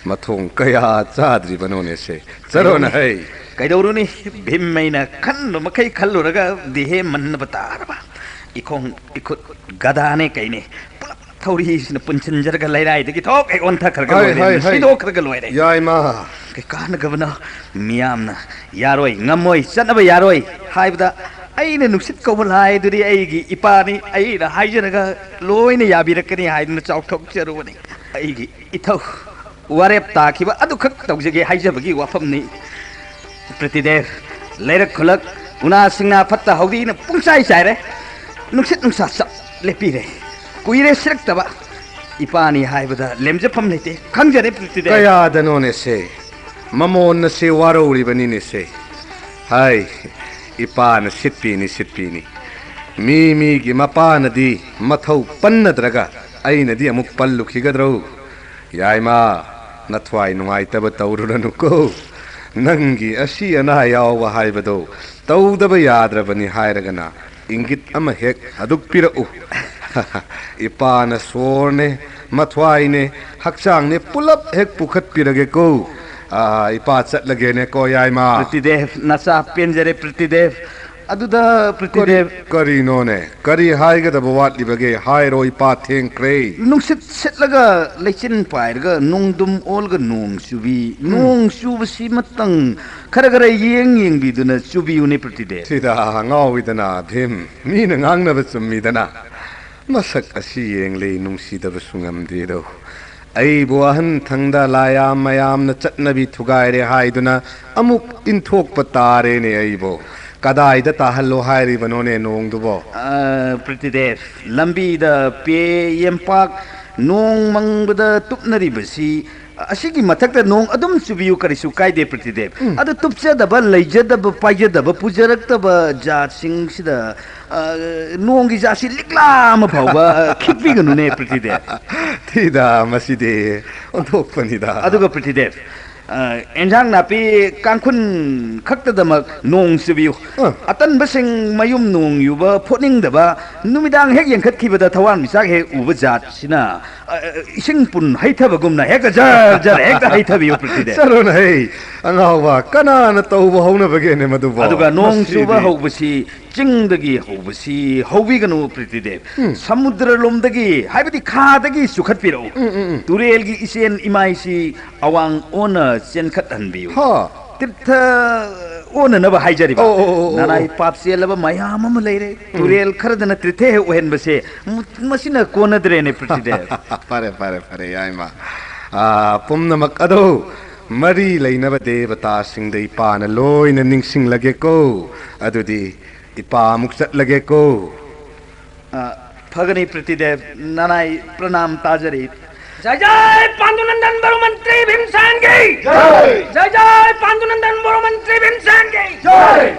mathong kaya chadri banone se charona hei kaidoruni bhim maina khanno makai khalluraga dihe manna bataraba ikong ikut gadane kaine थौरी सिन पुंचंजर का लैराई दगी थोक एक ओंथा खरगा लोइरे सिदो खरगा लोइरे याइमा के कान गबना मियामना यारोय ngमोय चनब यारोय हाइबदा अइने नुक्सित कौबलाय दुरी अइगी इपानी अइना हाइजरगा लोइने याबिरकनी हाइदना चौथोक चरुवनी अइगी इथौ वारेप ताखिबा अदु खक तौजगे हाइजबगी वाफमनी प्रतिदेव लैरक खुलक उना सिंगना फत्ता हौदीना पुंसाई साइरे नुक्सित नुक्सा सब लेपिरे कुइरे सिरक्तबा इपानी हाइबदा लेमजफम लेते खंगजरे प्रतिदेव कया दनोने से ममोन से वारोरी बनीने से हाय इपान सिटपीनी मी गी मपान दी मथौ पन्नद्रगा अइनदी अमुक पल्लुखिगद्रौ याइमा नथवाई नुंगाई तब तौरुरनुको नंगी असी अना याव हाइबदो तौदब याद्रबनी हायरगना इंगित अम हेक अदुक पिरउ इपान सोरने मथवाइने हक्चांगने पुलप हेक पुखत पिरगे को इपा चटलगे ने को याइमा प्रतिदेव नसा पेंजरे प्रतिदेव अदुदा प्रतिदेव करीनो ने करी हाइगद बवाटली बगे हाइरो इपा थेंक्रे नुंसित सेटलगा लेचिन पाइरगा नोंदुम ओलगा नोंग सुबसी मतंग खरगरा येंग बिदुना सुबियुने प्रतिदेव सिदा ngaoidana Bhim mean ngangnab chummidana masak asi yengle nungsidab sungamdido ai buahan thangda laya mayam na chatnabi thugaire haiduna amuk inthok patare ne aibo kadai da tahallo hairi banone nong dubo प्रतिदेव लंबी the pay यमपाक नोंग मंगबदा तुपनरी बसी असिगी मथक्ता नोंग अदुम चुबियु करिसु कायदे प्रतिदेव अदु तुपचदब लैजदब पाइजदब पुजरक्तब जात सिंगसिदा नोंगी जासि लिक्लाम फावबा खिपिगनुने प्रतिदेव थिदा मसिदे ओंथोकपनिदा अदुगा प्रतिदेव एंजांग नापी कांखुन खक्तदमक नोंग चुबियु अतन busing मयुम नोंग युबा फोनिंगदबा नुमिदांग हेक यंखतखिबदा थवान मिसाक हे उबा जात सिना इसिंग पुन हैथबगुमना हेक जार जार हेक हैथबियु प्रतिदेव सरोन है अंगावा कनाना तौबा हौनबगेने मदुबा अदुगा नोंग चुबा हौबसी चिंगदगी हौबसी हौबिगनु प्रतिदेव समुद्र लोमदगी हाइबदी खादगी सुखतपिरो तुरेलगी इसेन इमाइसी अवांग ओन चेनखत हनबियु हा तीर्थ ओन नब हाइजरिबा नानाई पापसेलब मयाम अम लेरे तुरेल खरदन तीर्थे ओहेनबसे मसिना कोनद्रेने प्रतिदेव फरे फरे फरे याइमा पुमनमक अदो मरी लेनब देवता सिंह दे पान लोइन निंगसिंग लगे को अदुदी इपा मुक लगे को फगनी प्रतिदेव नानाई प्रणाम ताजरी जय जय पांडुनंदन बड़ो मंत्री भीमसेन की जय जय जय पांडुनंदन बड़ो मंत्री भीमसेन की जय